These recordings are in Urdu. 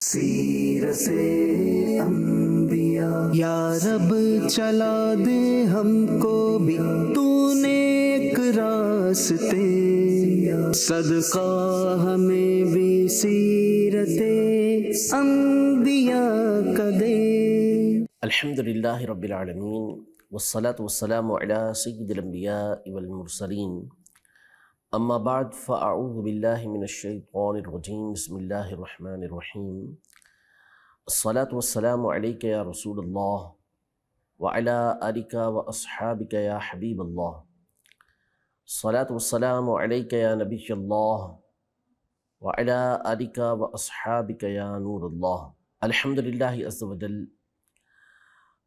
سیرت سے انبیاء یا رب چلا دے ہم کو بھی تو نیک راستے، صدقہ ہمیں بھی سیرت انبیاء کا دے۔ الحمد للہ رب العالمین والصلاة والسلام علی سید الانبیاء والمرسلین، اما بعد فاعوذ باللہ من الشیطان الرجیم، بسم اللہ الرحمن الرحیم۔ الصلاة والسلام علیک یا رسول اللہ وعلی آلک واصحابک یا حبیب اللہ، الصلاة والسلام علیک یا نبی اللہ وعلی آلک واصحابک یا نور اللہ۔ الحمدللہ عز وجل،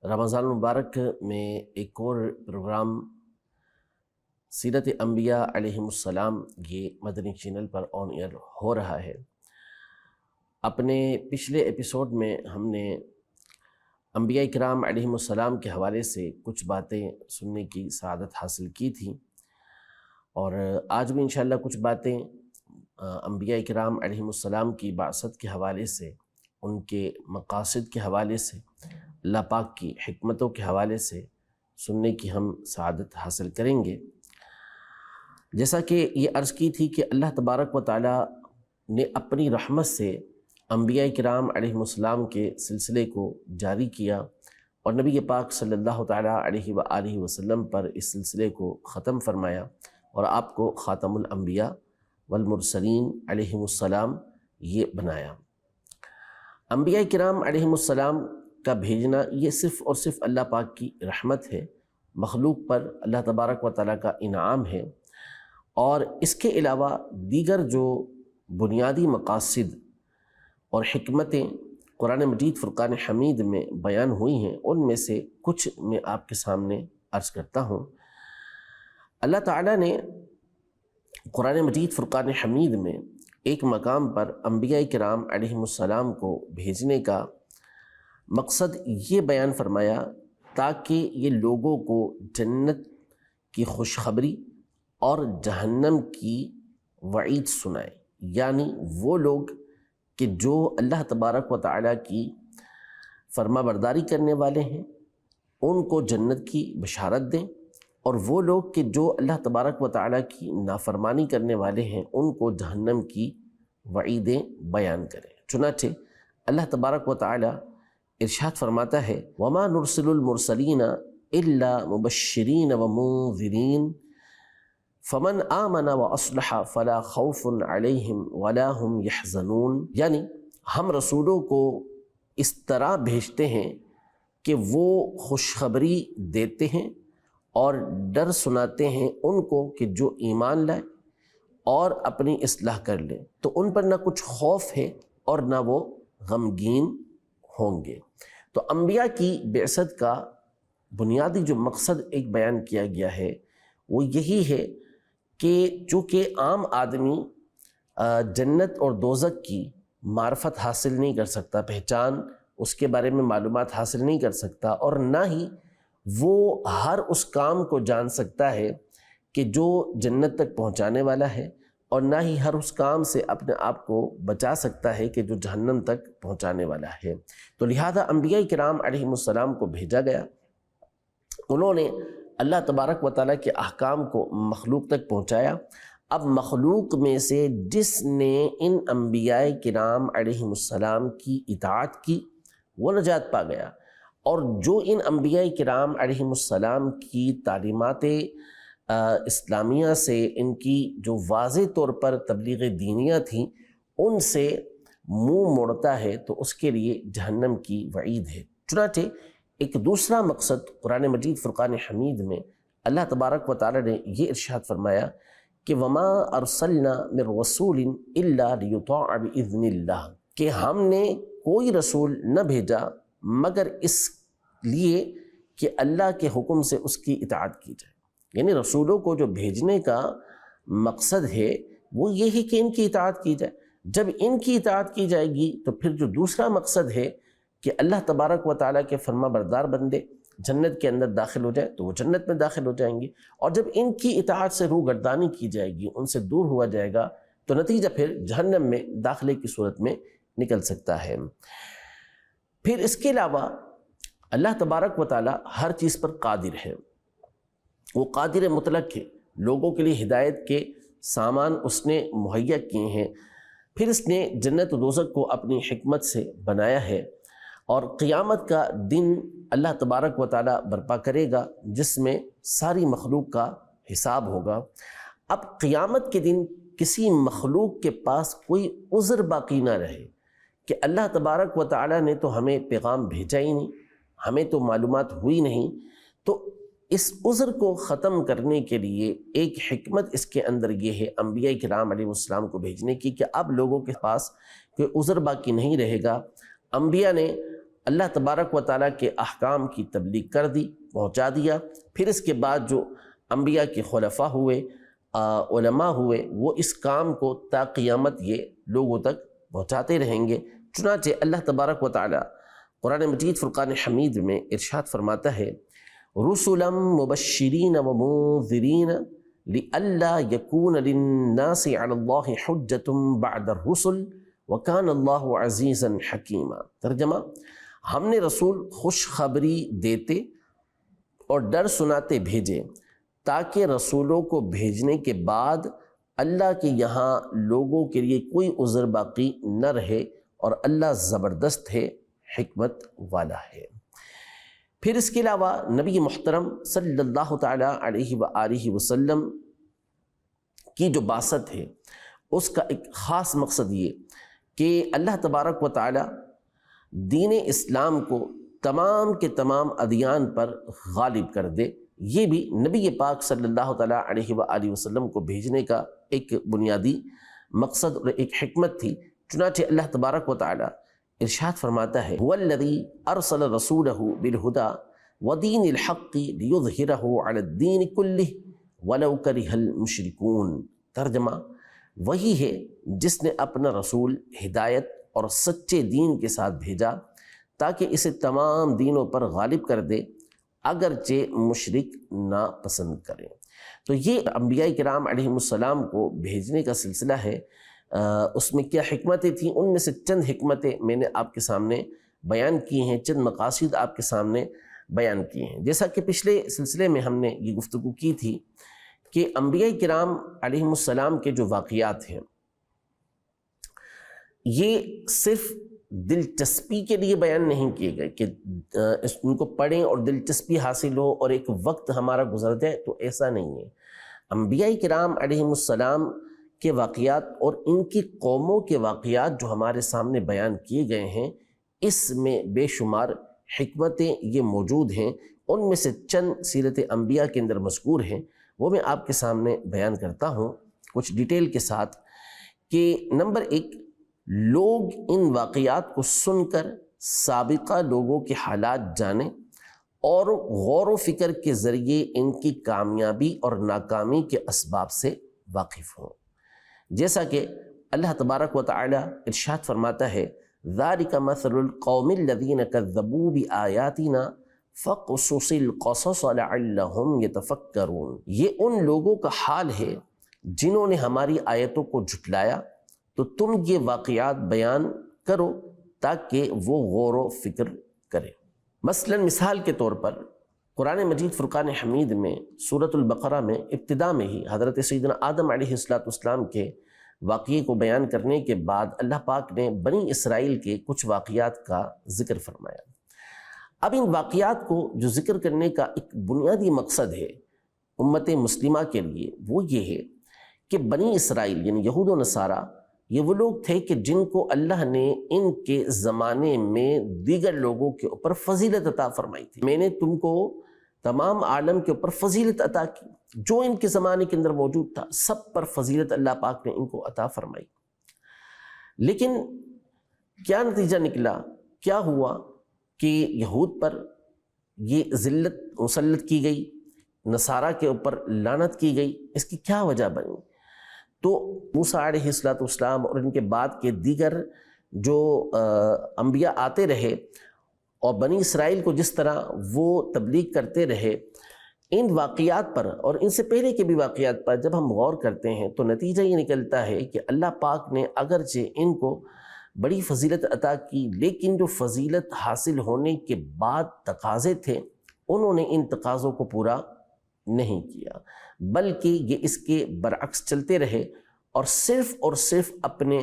رمضان المبارک میں ایک اور پروگرام سیرت انبیاء علیہم السلام یہ مدنی چینل پر آن ایئر ہو رہا ہے۔ اپنے پچھلے ایپیسوڈ میں ہم نے انبیاء کرام علیہم السلام کے حوالے سے کچھ باتیں سننے کی سعادت حاصل کی تھی، اور آج بھی انشاءاللہ کچھ باتیں انبیاء کرام علیہم السلام کی بعثت کے حوالے سے، ان کے مقاصد کے حوالے سے، اللہ پاک کی حکمتوں کے حوالے سے سننے کی ہم سعادت حاصل کریں گے۔ جیسا کہ یہ عرض کی تھی کہ اللہ تبارک و تعالیٰ نے اپنی رحمت سے انبیاء کرام علیہم السلام کے سلسلے کو جاری کیا، اور نبی پاک صلی اللہ تعالیٰ علیہ وآلہ وسلم پر اس سلسلے کو ختم فرمایا، اور آپ کو خاتم الانبیاء والمرسلین علیہم السلام یہ بنایا۔ انبیاء کرام علیہم السلام کا بھیجنا یہ صرف اور صرف اللہ پاک کی رحمت ہے، مخلوق پر اللہ تبارک و تعالیٰ کا انعام ہے، اور اس کے علاوہ دیگر جو بنیادی مقاصد اور حکمتیں قرآن مجید فرقان حمید میں بیان ہوئی ہیں، ان میں سے کچھ میں آپ کے سامنے عرض کرتا ہوں۔ اللہ تعالیٰ نے قرآن مجید فرقان حمید میں ایک مقام پر انبیاء کرام علیہم السلام کو بھیجنے کا مقصد یہ بیان فرمایا تاکہ یہ لوگوں کو جنت کی خوشخبری اور جہنم کی وعید سنائے، یعنی وہ لوگ کہ جو اللہ تبارک و تعالیٰ کی فرما برداری کرنے والے ہیں ان کو جنت کی بشارت دیں، اور وہ لوگ کہ جو اللہ تبارک و تعالیٰ کی نافرمانی کرنے والے ہیں ان کو جہنم کی وعیدیں بیان کریں۔ چنانچہ اللہ تبارک و تعالیٰ ارشاد فرماتا ہے، وَمَا نُرْسِلُ الْمُرْسَلِينَ إِلَّا مُبَشِّرِينَ وَمُنذِرِينَ فمن آمن واصلح فلا خوف علیہم ولا هم یحزنون، یعنی ہم رسولوں کو اس طرح بھیجتے ہیں کہ وہ خوشخبری دیتے ہیں اور ڈر سناتے ہیں ان کو کہ جو ایمان لائے اور اپنی اصلاح کر لیں، تو ان پر نہ کچھ خوف ہے اور نہ وہ غمگین ہوں گے۔ تو انبیاء کی بعثت کا بنیادی جو مقصد ایک بیان کیا گیا ہے وہ یہی ہے کہ چونکہ عام آدمی جنت اور دوزخ کی معرفت حاصل نہیں کر سکتا، پہچان اس کے بارے میں معلومات حاصل نہیں کر سکتا، اور نہ ہی وہ ہر اس کام کو جان سکتا ہے کہ جو جنت تک پہنچانے والا ہے، اور نہ ہی ہر اس کام سے اپنے آپ کو بچا سکتا ہے کہ جو جہنم تک پہنچانے والا ہے۔ تو لہذا انبیاء کرام علیہم السلام کو بھیجا گیا، انہوں نے اللہ تبارک و تعالیٰ کے احکام کو مخلوق تک پہنچایا۔ اب مخلوق میں سے جس نے ان انبیاء کرام علیہم السلام کی اطاعت کی وہ نجات پا گیا، اور جو ان انبیاء کرام علیہم السلام کی تعلیمات اسلامیہ سے، ان کی جو واضح طور پر تبلیغ دینیہ تھیں، ان سے منہ موڑتا ہے تو اس کے لیے جہنم کی وعید ہے۔ چنانچہ ایک دوسرا مقصد قرآن مجید فرقان حمید میں اللہ تبارک و تعالی نے یہ ارشاد فرمایا کہ وَمَا أَرْسَلْنَا مِن رَسُولٍ إِلَّا لِيُطَاعَ بِإِذْنِ اللَّهِ، کہ ہم نے کوئی رسول نہ بھیجا مگر اس لیے کہ اللہ کے حکم سے اس کی اطاعت کی جائے۔ یعنی رسولوں کو جو بھیجنے کا مقصد ہے وہ یہ ہے کہ ان کی اطاعت کی جائے۔ جب ان کی اطاعت کی جائے گی تو پھر جو دوسرا مقصد ہے کہ اللہ تبارک و تعالیٰ کے فرما بردار بندے جنت کے اندر داخل ہو جائے تو وہ جنت میں داخل ہو جائیں گے، اور جب ان کی اطاعت سے روگردانی کی جائے گی، ان سے دور ہوا جائے گا، تو نتیجہ پھر جہنم میں داخلے کی صورت میں نکل سکتا ہے۔ پھر اس کے علاوہ اللہ تبارک و تعالی ہر چیز پر قادر ہے، وہ قادر مطلق ہے، لوگوں کے لیے ہدایت کے سامان اس نے مہیا کیے ہیں، پھر اس نے جنت و دوزخ کو اپنی حکمت سے بنایا ہے، اور قیامت کا دن اللہ تبارک و تعالی برپا کرے گا جس میں ساری مخلوق کا حساب ہوگا۔ اب قیامت کے دن کسی مخلوق کے پاس کوئی عذر باقی نہ رہے کہ اللہ تبارک و تعالی نے تو ہمیں پیغام بھیجا ہی نہیں، ہمیں تو معلومات ہوئی نہیں، تو اس عذر کو ختم کرنے کے لیے ایک حکمت اس کے اندر یہ ہے انبیاء کرام علیہ السلام کو بھیجنے کی کہ اب لوگوں کے پاس کوئی عذر باقی نہیں رہے گا۔ انبیاء نے اللہ تبارک و تعالیٰ کے احکام کی تبلیغ کر دی، پہنچا دیا، پھر اس کے بعد جو انبیاء کے خلفاء ہوئے، علماء ہوئے، وہ اس کام کو تا قیامت یہ لوگوں تک پہنچاتے رہیں گے۔ چنانچہ اللہ تبارک و تعالیٰ قرآن مجید فرقان حمید میں ارشاد فرماتا ہے رسلا مبشرین ومنذرین لئلا یکون للناس علی اللہ حجۃ بعد الرسل وکان اللہ عزیزا حکیما۔ ترجمہ، ہم نے رسول خوشخبری دیتے اور ڈر سناتے بھیجے تاکہ رسولوں کو بھیجنے کے بعد اللہ کے یہاں لوگوں کے لیے کوئی عذر باقی نہ رہے، اور اللہ زبردست ہے، حکمت والا ہے۔ پھر اس کے علاوہ نبی محترم صلی اللہ تعالیٰ علیہ وآلہ وسلم کی جو بعثت ہے اس کا ایک خاص مقصد یہ کہ اللہ تبارک و تعالیٰ دین اسلام کو تمام کے تمام ادیان پر غالب کر دے، یہ بھی نبی پاک صلی اللہ تعالیٰ علیہ وآلہ وسلم کو بھیجنے کا ایک بنیادی مقصد اور ایک حکمت تھی۔ چنانچہ اللہ تبارک و تعالیٰ ارشاد فرماتا ہے هو الذی ارسل رسولہ بالہدی ودین الحق لیظہرہ علی الدین کلہ ولو کرہ المشرکون۔ ترجمہ، وہی ہے جس نے اپنا رسول ہدایت اور سچے دین کے ساتھ بھیجا تاکہ اسے تمام دینوں پر غالب کر دے اگرچہ مشرک نہ پسند کریں۔ تو یہ انبیاء کرام علیہ السلام کو بھیجنے کا سلسلہ ہے، اس میں کیا حکمتیں تھیں، ان میں سے چند حکمتیں میں نے آپ کے سامنے بیان کی ہیں، چند مقاصد آپ کے سامنے بیان کیے ہیں۔ جیسا کہ پچھلے سلسلے میں ہم نے یہ گفتگو کی تھی کہ انبیاء کرام علیہ السلام کے جو واقعات ہیں یہ صرف دلچسپی کے لیے بیان نہیں کیے گئے کہ ان کو پڑھیں اور دلچسپی حاصل ہو اور ایک وقت ہمارا گزر جائے، تو ایسا نہیں ہے۔ انبیاء کرام علیہ السلام کے واقعات اور ان کی قوموں کے واقعات جو ہمارے سامنے بیان کیے گئے ہیں، اس میں بے شمار حکمتیں یہ موجود ہیں۔ ان میں سے چند سیرت انبیاء کے اندر مذکور ہیں، وہ میں آپ کے سامنے بیان کرتا ہوں کچھ ڈیٹیل کے ساتھ کہ نمبر 1، لوگ ان واقعات کو سن کر سابقہ لوگوں کے حالات جانیں اور غور و فکر کے ذریعے ان کی کامیابی اور ناکامی کے اسباب سے واقف ہوں۔ جیسا کہ اللہ تبارک و تعالی ارشاد فرماتا ہے ذَلِكَ مَثَلُ الْقَوْمِ الَّذِينَ كَذَّبُوا بِآيَاتِنَا فَاقْصُصِ الْقَصَصَ لَعَلَّهُمْ يَتَفَكَّرُونَ۔ یہ ان لوگوں کا حال ہے جنہوں نے ہماری آیتوں کو جھٹلایا، تو تم یہ واقعات بیان کرو تاکہ وہ غور و فکر کرے۔ مثلا مثال کے طور پر قرآن مجید فرقان حمید میں سورۃ البقرہ میں ابتدا میں ہی حضرت سیدنا آدم علیہ السلام کے واقعے کو بیان کرنے کے بعد اللہ پاک نے بنی اسرائیل کے کچھ واقعات کا ذکر فرمایا۔ اب ان واقعات کو جو ذکر کرنے کا ایک بنیادی مقصد ہے امت مسلمہ کے لیے، وہ یہ ہے کہ بنی اسرائیل یعنی یہود و نصارہ یہ وہ لوگ تھے کہ جن کو اللہ نے ان کے زمانے میں دیگر لوگوں کے اوپر فضیلت عطا فرمائی تھی۔ میں نے تم کو تمام عالم کے اوپر فضیلت عطا کی، جو ان کے زمانے کے اندر موجود تھا سب پر فضیلت اللہ پاک نے ان کو عطا فرمائی۔ لیکن کیا نتیجہ نکلا، کیا ہوا کہ یہود پر یہ ذلت مسلط کی گئی، نصارہ کے اوپر لعنت کی گئی۔ اس کی کیا وجہ بنی؟ تو موسیٰ علیہ السلام اور ان کے بعد کے دیگر جو انبیاء آتے رہے اور بنی اسرائیل کو جس طرح وہ تبلیغ کرتے رہے، ان واقعات پر اور ان سے پہلے کے بھی واقعات پر جب ہم غور کرتے ہیں تو نتیجہ یہ نکلتا ہے کہ اللہ پاک نے اگرچہ ان کو بڑی فضیلت عطا کی، لیکن جو فضیلت حاصل ہونے کے بعد تقاضے تھے انہوں نے ان تقاضوں کو پورا نہیں کیا، بلکہ یہ اس کے برعکس چلتے رہے اور صرف اپنے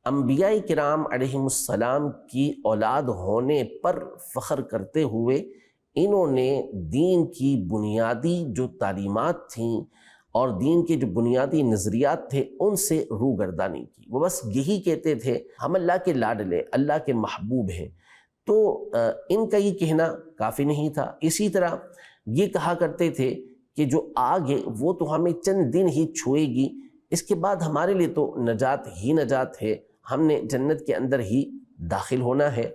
انبیاء کرام علیہم السلام کی اولاد ہونے پر فخر کرتے ہوئے انہوں نے دین کی بنیادی جو تعلیمات تھیں اور دین کے جو بنیادی نظریات تھے ان سے روگردانی کی۔ وہ بس یہی کہتے تھے ہم اللہ کے لاڈلے، اللہ کے محبوب ہیں، تو ان کا یہ کہنا کافی نہیں تھا۔ اسی طرح یہ کہا کرتے تھے کہ جو آگ ہے وہ تو ہمیں چند دن ہی چھوئے گی، اس کے بعد ہمارے لیے تو نجات ہی نجات ہے، ہم نے جنت کے اندر ہی داخل ہونا ہے۔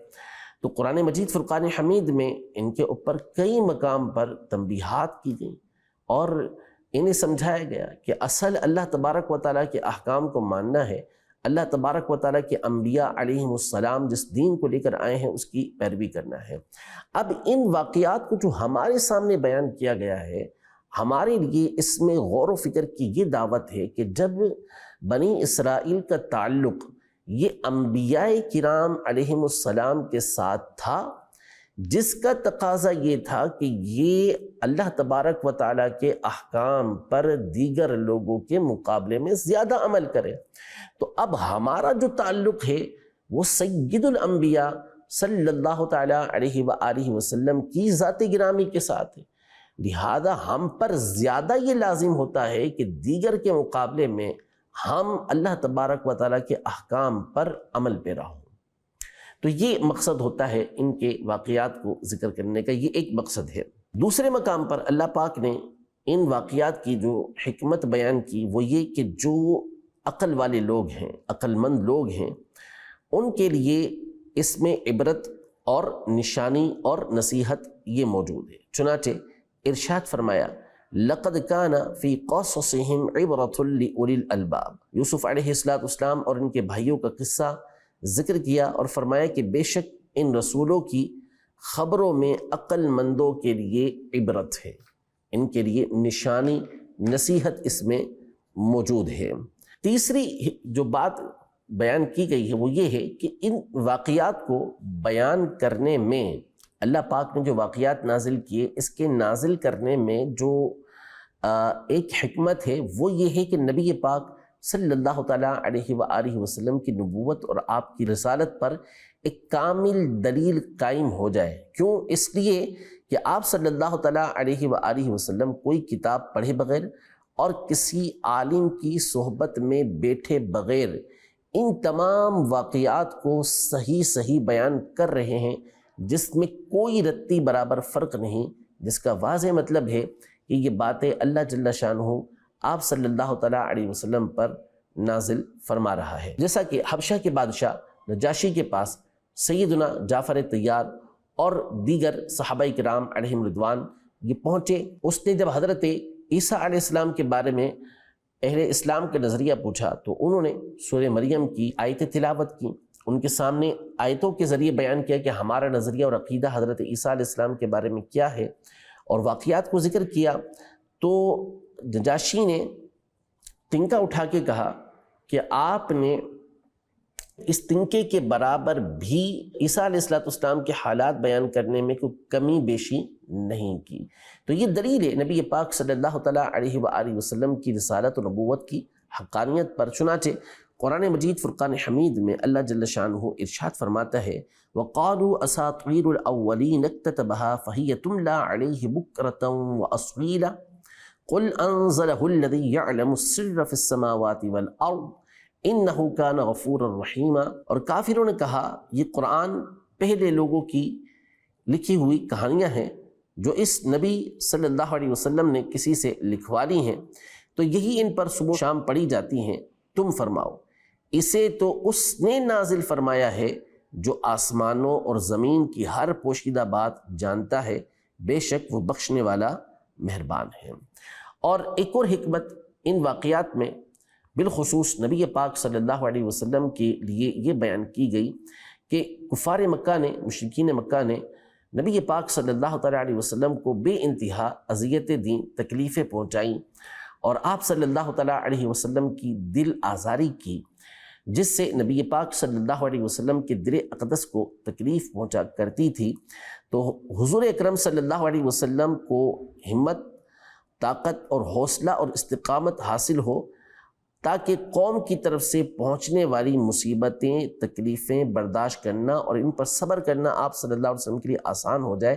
تو قرآن مجید فرقان حمید میں ان کے اوپر کئی مقام پر تنبیہات کی گئیں اور انہیں سمجھایا گیا کہ اصل اللہ تبارک و تعالیٰ کے احکام کو ماننا ہے، اللہ تبارک و تعالیٰ کے انبیاء علیہم السلام جس دین کو لے کر آئے ہیں اس کی پیروی کرنا ہے۔ اب ان واقعات کو جو ہمارے سامنے بیان کیا گیا ہے، ہمارے لیے اس میں غور و فکر کی یہ دعوت ہے کہ جب بنی اسرائیل کا تعلق یہ انبیاء کرام علیہم السلام کے ساتھ تھا، جس کا تقاضا یہ تھا کہ یہ اللہ تبارک و تعالیٰ کے احکام پر دیگر لوگوں کے مقابلے میں زیادہ عمل کرے، تو اب ہمارا جو تعلق ہے وہ سید الانبیاء صلی اللہ تعالیٰ علیہ وآلہ وسلم کی ذات گرامی کے ساتھ ہے، لہذا ہم پر زیادہ یہ لازم ہوتا ہے کہ دیگر کے مقابلے میں ہم اللہ تبارک و تعالیٰ کے احکام پر عمل پیرا ہوں۔ تو یہ مقصد ہوتا ہے ان کے واقعات کو ذکر کرنے کا، یہ ایک مقصد ہے۔ دوسرے مقام پر اللہ پاک نے ان واقعات کی جو حکمت بیان کی وہ یہ کہ جو عقل والے لوگ ہیں، عقل مند لوگ ہیں، ان کے لیے اس میں عبرت اور نشانی اور نصیحت یہ موجود ہے۔ چنانچہ ارشاد فرمایا لَقَدْ كَانَ فِي قَصَصِهِمْ عِبْرَةٌ لِأُولِي الْأَلْبَابِ، یوسف علیہ السلام اور ان کے بھائیوں کا قصہ ذکر کیا اور فرمایا کہ بے شک ان رسولوں کی خبروں میں عقل مندوں کے لیے عبرت ہے، ان کے لیے نشانی نصیحت اس میں موجود ہے۔ تیسری جو بات بیان کی گئی ہے وہ یہ ہے کہ ان واقعات کو بیان کرنے میں اللہ پاک نے جو واقعات نازل کیے، اس کے نازل کرنے میں جو ایک حکمت ہے وہ یہ ہے کہ نبی پاک صلی اللہ تعالیٰ علیہ وآلہ وسلم کی نبوت اور آپ کی رسالت پر ایک کامل دلیل قائم ہو جائے۔ کیوں؟ اس لیے کہ آپ صلی اللہ تعالیٰ علیہ وآلہ وسلم کوئی کتاب پڑھے بغیر اور کسی عالم کی صحبت میں بیٹھے بغیر ان تمام واقعات کو صحیح بیان کر رہے ہیں، جس میں کوئی رتی برابر فرق نہیں، جس کا واضح مطلب ہے کہ یہ باتیں اللہ جل شانہ آپ صلی اللہ تعالیٰ علیہ وسلم پر نازل فرما رہا ہے۔ جیسا کہ حبشہ کے بادشاہ نجاشی کے پاس سیدنا جعفر طیار اور دیگر صحابہ کرام علیہم رضوان یہ پہنچے، اس نے جب حضرت عیسیٰ علیہ السلام کے بارے میں اہل اسلام کا نظریہ پوچھا تو انہوں نے سورہ مریم کی آیتیں تلاوت کی، ان کے سامنے آیتوں کے ذریعے بیان کیا کہ ہمارا نظریہ اور عقیدہ حضرت عیسیٰ علیہ السلام کے بارے میں کیا ہے، اور واقعات کو ذکر کیا۔ تو نجاشی نے تنکا اٹھا کے کہا کہ آپ نے اس تنکے کے برابر بھی عیسیٰ علیہ السلام کے حالات بیان کرنے میں کوئی کمی بیشی نہیں کی۔ تو یہ دلیل ہے نبی پاک صلی اللہ تعالیٰ علیہ وآلہ وسلم کی رسالت و نبوت کی حقانیت پر۔ چنانچہ قرآن مجید فرقان حمید میں اللہ جل شانہ ارشاد فرماتا ہے وَقَالُوا أَسَاطِيرُ الْأَوَّلِينَ اكْتَتَبَهَا فَهِيَ تُمْلَى عَلَيْهِ بُكْرَةً وَأَصِيلًا قُلْ أَنزَلَهُ الَّذِي يَعْلَمُ السِّرَّ فِي السَّمَاوَاتِ وَالْأَرْضِ إِنَّهُ كَانَ غَفُورًا رَحِيمًا۔ اور کافروں نے کہا یہ قرآن پہلے لوگوں کی لکھی ہوئی کہانیاں ہیں جو اس نبی صلی اللہ علیہ وسلم نے کسی سے لکھوا لی ہیں، تو یہی ان پر صبح و شام پڑھی جاتی ہیں، تم فرماؤ اسے تو اس نے نازل فرمایا ہے جو آسمانوں اور زمین کی ہر پوشیدہ بات جانتا ہے، بے شک وہ بخشنے والا مہربان ہے۔ اور ایک اور حکمت ان واقعات میں بالخصوص نبی پاک صلی اللہ علیہ وسلم کے لیے یہ بیان کی گئی کہ کفار مکہ نے، مشرکین مکہ نے نبی پاک صلی اللہ تعالیٰ علیہ وسلم کو بے انتہا اذیتیں دیں، تکلیفیں پہنچائیں اور آپ صلی اللہ تعالیٰ علیہ وسلم کی دل آزاری کی۔ جس سے نبی پاک صلی اللہ علیہ وسلم کے دل اقدس کو تکلیف پہنچا کرتی تھی، تو حضور اکرم صلی اللہ علیہ وسلم کو ہمت، طاقت اور حوصلہ اور استقامت حاصل ہو، تاکہ قوم کی طرف سے پہنچنے والی مصیبتیں، تکلیفیں برداشت کرنا اور ان پر صبر کرنا آپ صلی اللہ علیہ وسلم کے لیے آسان ہو جائے،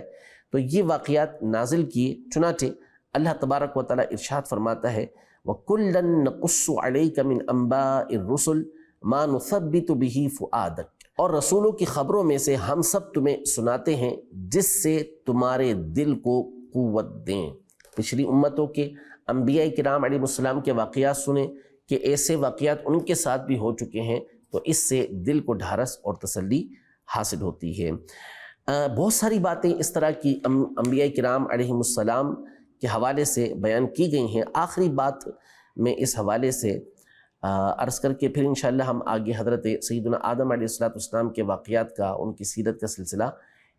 تو یہ واقعات نازل کیے۔ چنانچہ اللہ تبارک و تعالیٰ ارشاد فرماتا ہے وَكُلًّا نَقُصُّ عَلَيْكَ مِنْ أَنْبَاءِ الرُّسُلِ مَا نُثَبِّتُ بِهِ فُؤَادَكَ، اور رسولوں کی خبروں میں سے ہم سب تمہیں سناتے ہیں جس سے تمہارے دل کو قوت دیں۔ پچھلی امتوں کے انبیاء کرام علیہ السلام کے واقعات سنیں کہ ایسے واقعات ان کے ساتھ بھی ہو چکے ہیں، تو اس سے دل کو ڈھارس اور تسلی حاصل ہوتی ہے۔ بہت ساری باتیں اس طرح کی انبیاء کرام علیہ السلام کے حوالے سے بیان کی گئی ہیں۔ آخری بات میں اس حوالے سے عرض کر کے پھر انشاءاللہ ہم آگے حضرت سیدنا آدم علیہ السلام کے واقعات کا، ان کی سیرت کا سلسلہ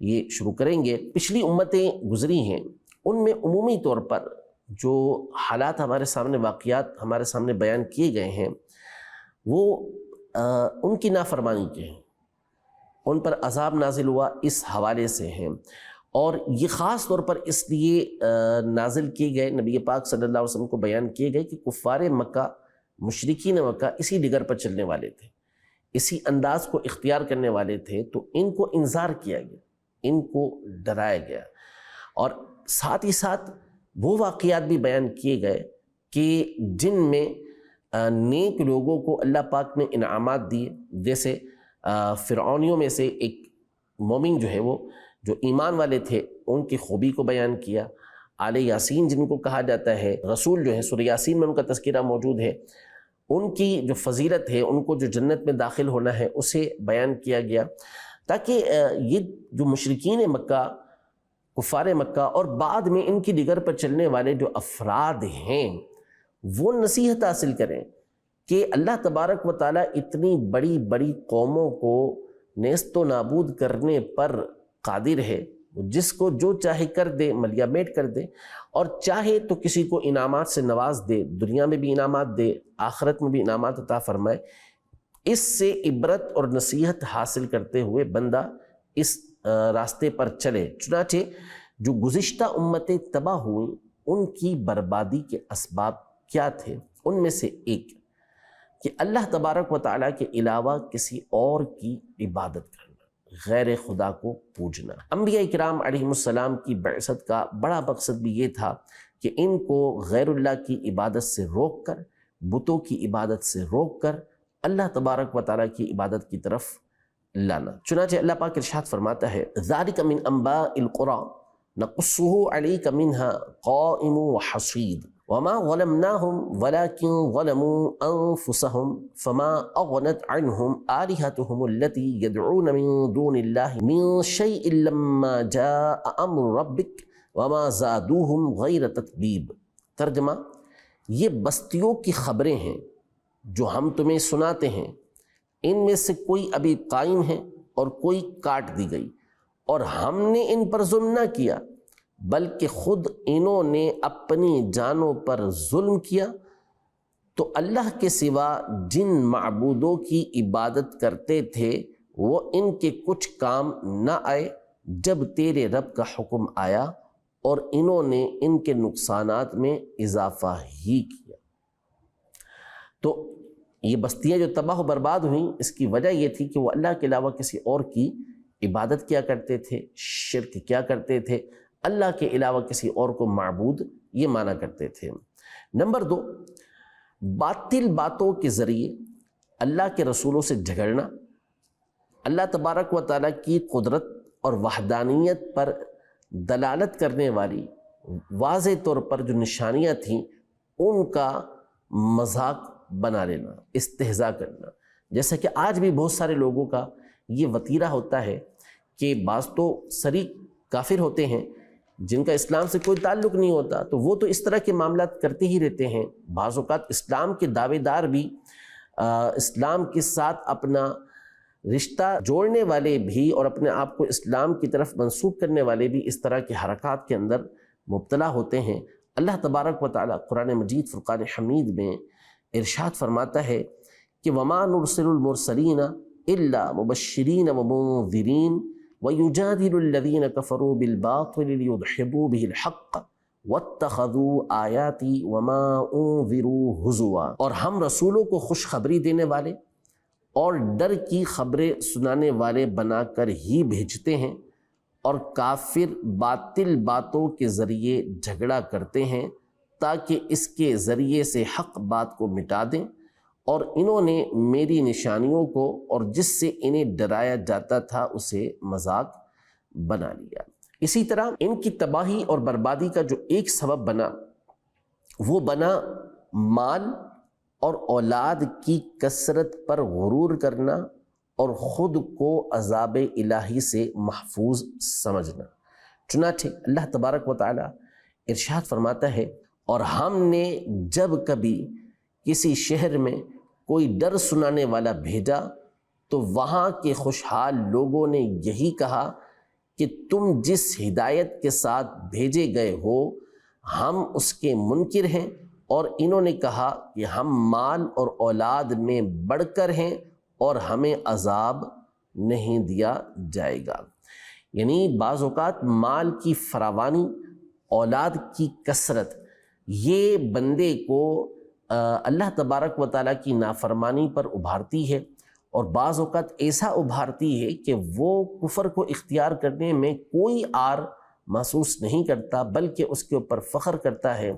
یہ شروع کریں گے۔ پچھلی امتیں گزری ہیں، ان میں عمومی طور پر جو حالات ہمارے سامنے، واقعات ہمارے سامنے بیان کیے گئے ہیں، وہ ان کی نافرمانی کے ہیں، ان پر عذاب نازل ہوا اس حوالے سے ہیں، اور یہ خاص طور پر اس لیے نازل کیے گئے، نبی پاک صلی اللہ علیہ وسلم کو بیان کیے گئے کہ کفار مکہ، مشرکین مکہ اسی ڈگر پر چلنے والے تھے، اسی انداز کو اختیار کرنے والے تھے، تو ان کو انذار کیا گیا، ان کو ڈرایا گیا، اور ساتھ ہی ساتھ وہ واقعات بھی بیان کیے گئے کہ جن میں نیک لوگوں کو اللہ پاک نے انعامات دیے، جیسے فرعونیوں میں سے ایک مومن جو ہے، وہ جو ایمان والے تھے، ان کی خوبی کو بیان کیا۔ آل یاسین جن کو کہا جاتا ہے، رسول جو ہے سورہ یاسین میں ان کا تذکرہ موجود ہے، ان کی جو فضیلت ہے، ان کو جو جنت میں داخل ہونا ہے، اسے بیان کیا گیا، تاکہ یہ جو مشرکین مکہ، کفار مکہ، اور بعد میں ان کی ڈگر پر چلنے والے جو افراد ہیں، وہ نصیحت حاصل کریں کہ اللہ تبارک و تعالیٰ اتنی بڑی بڑی قوموں کو نیست و نابود کرنے پر قادر ہے، جس کو جو چاہے کر دے، ملیا میٹ کر دے، اور چاہے تو کسی کو انعامات سے نواز دے، دنیا میں بھی انعامات دے، آخرت میں بھی انعامات عطا فرمائے۔ اس سے عبرت اور نصیحت حاصل کرتے ہوئے بندہ اس راستے پر چلے۔ چنانچہ جو گزشتہ امتیں تباہ ہوئیں، ان کی بربادی کے اسباب کیا تھے؟ ان میں سے ایک کہ اللہ تبارک و تعالیٰ کے علاوہ کسی اور کی عبادت کرنا، غیر خدا کو پوجنا۔ انبیاء کرام علیہ السلام کی بعثت کا بڑا مقصد بھی یہ تھا کہ ان کو غیر اللہ کی عبادت سے روک کر، بتوں کی عبادت سے روک کر اللہ تبارک و تعالیٰ کی عبادت کی طرف لانا۔ چنانچہ اللہ پاک ارشاد فرماتا ہے ذَلِكَ مِنْ أَنْبَاءِ الْقُرَىٰ نَقُصُّهُ عَلَيْكَ مِنْهَا قَائِمٌ وَحَصِيدٌ وَمَا ظَلَمْنَاهُمْ وَلَكِنْ ظَلَمُوا أَنفُسَهُمْ فَمَا أَغْنَتْ عَنْهُمْ آلِهَتُهُمُ الَّتِي يَدْعُونَ مِن دُونِ اللَّهِ مِن شَيْءٍ لَمَّا جَاءَ أَمْرُ رَبِّكَ وَمَا زَادُوهُمْ غَيْرَ تَتْبِيبٍ۔ ترجمہ، یہ بستیوں کی خبریں ہیں جو ہم تمہیں سناتے ہیں، ان میں سے کوئی ابھی قائم ہے اور کوئی کاٹ دی گئی، اور ہم نے ان پر ظلم نہ کیا بلکہ خود انہوں نے اپنی جانوں پر ظلم کیا۔ تو اللہ کے سوا جن معبودوں کی عبادت کرتے تھے وہ ان کے کچھ کام نہ آئے جب تیرے رب کا حکم آیا، اور انہوں نے ان کے نقصانات میں اضافہ ہی کیا۔ تو یہ بستیاں جو تباہ و برباد ہوئیں، اس کی وجہ یہ تھی کہ وہ اللہ کے علاوہ کسی اور کی عبادت کیا کرتے تھے، شرک کیا کرتے تھے، اللہ کے علاوہ کسی اور کو معبود یہ مانا کرتے تھے۔ نمبر 2، باطل باتوں کے ذریعے اللہ کے رسولوں سے جھگڑنا، اللہ تبارک و تعالیٰ کی قدرت اور وحدانیت پر دلالت کرنے والی واضح طور پر جو نشانیاں تھیں ان کا مذاق بنا لینا، استہزاء کرنا۔ جیسا کہ آج بھی بہت سارے لوگوں کا یہ وتیرہ ہوتا ہے کہ بعض تو صریح کافر ہوتے ہیں جن کا اسلام سے کوئی تعلق نہیں ہوتا، تو وہ تو اس طرح کے معاملات کرتے ہی رہتے ہیں۔ بعض اوقات اسلام کے دعوے دار بھی، اسلام کے ساتھ اپنا رشتہ جوڑنے والے بھی اور اپنے آپ کو اسلام کی طرف منسوب کرنے والے بھی اس طرح کے حرکات کے اندر مبتلا ہوتے ہیں۔ اللہ تبارک و تعالیٰ قرآن مجید فرقان حمید میں ارشاد فرماتا ہے کہ وما نرسل المرسلین الا مبشرین ومنذرین ویجادل الذین کفروا بالباطل لیدحضوا به الحق واتخذوا آیاتی وما انذروا ہزوا، اور ہم رسولوں کو خوشخبری دینے والے اور ڈر کی خبریں سنانے والے بنا کر ہی بھیجتے ہیں، اور کافر باطل باتوں کے ذریعے جھگڑا کرتے ہیں تاکہ اس کے ذریعے سے حق بات کو مٹا دیں، اور انہوں نے میری نشانیوں کو اور جس سے انہیں ڈرایا جاتا تھا اسے مذاق بنا لیا۔ اسی طرح ان کی تباہی اور بربادی کا جو ایک سبب بنا وہ بنا مال اور اولاد کی کثرت پر غرور کرنا اور خود کو عذاب الہی سے محفوظ سمجھنا۔ چنانچہ اللہ تبارک و تعالی ارشاد فرماتا ہے، اور ہم نے جب کبھی کسی شہر میں کوئی ڈر سنانے والا بھیجا تو وہاں کے خوشحال لوگوں نے یہی کہا کہ تم جس ہدایت کے ساتھ بھیجے گئے ہو ہم اس کے منکر ہیں، اور انہوں نے کہا کہ ہم مال اور اولاد میں بڑھ کر ہیں اور ہمیں عذاب نہیں دیا جائے گا۔ یعنی بعض اوقات مال کی فراوانی، اولاد کی کثرت، یہ بندے کو اللہ تبارک و تعالیٰ کی نافرمانی پر ابھارتی ہے، اور بعض اوقات ایسا ابھارتی ہے کہ وہ کفر کو اختیار کرنے میں کوئی عار محسوس نہیں کرتا بلکہ اس کے اوپر فخر کرتا ہے۔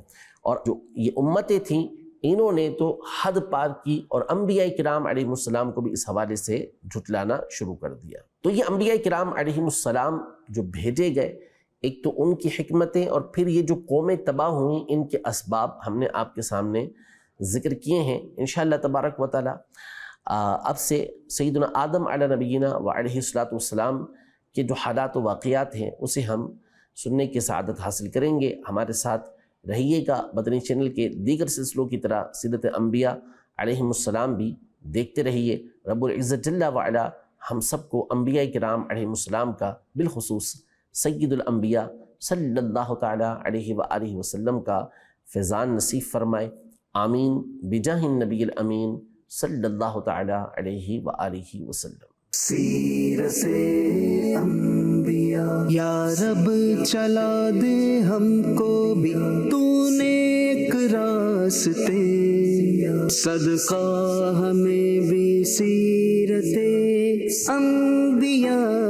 اور جو یہ امتیں تھیں انہوں نے تو حد پار کی، اور انبیاء کرام علیہ السلام کو بھی اس حوالے سے جھٹلانا شروع کر دیا۔ تو یہ انبیاء کرام علیہ السلام جو بھیجے گئے، ایک تو ان کی حکمتیں، اور پھر یہ جو قومیں تباہ ہوئیں ان کے اسباب ہم نے آپ کے سامنے ذکر کیے ہیں۔ انشاءاللہ تبارک و تعالی اب سے سیدنا آدم علیہ نبینا و علیہ السلام کے جو حالات و واقعات ہیں اسے ہم سننے کی سعادت حاصل کریں گے۔ ہمارے ساتھ رہیے گا۔ مدنی چینل کے دیگر سلسلوں کی طرح سیرت انبیاء علیہم السلام بھی دیکھتے رہیے۔ رب العزت جل وعلا ہم سب کو انبیاء کرام علیہم السلام کا، بالخصوص سید الانبیاء صلی اللہ تعالی علیہ وآلہ وسلم کا فیضان نصیب فرمائے۔ آمین بجاہ النبی الامین صلی اللہ تعالی علیہ وآلہ وسلم۔ سیرت انبیاء یا رب چلا دے ہم کو بھی تو نیک راستے، صدقہ ہمیں بھی سیرت انبیاء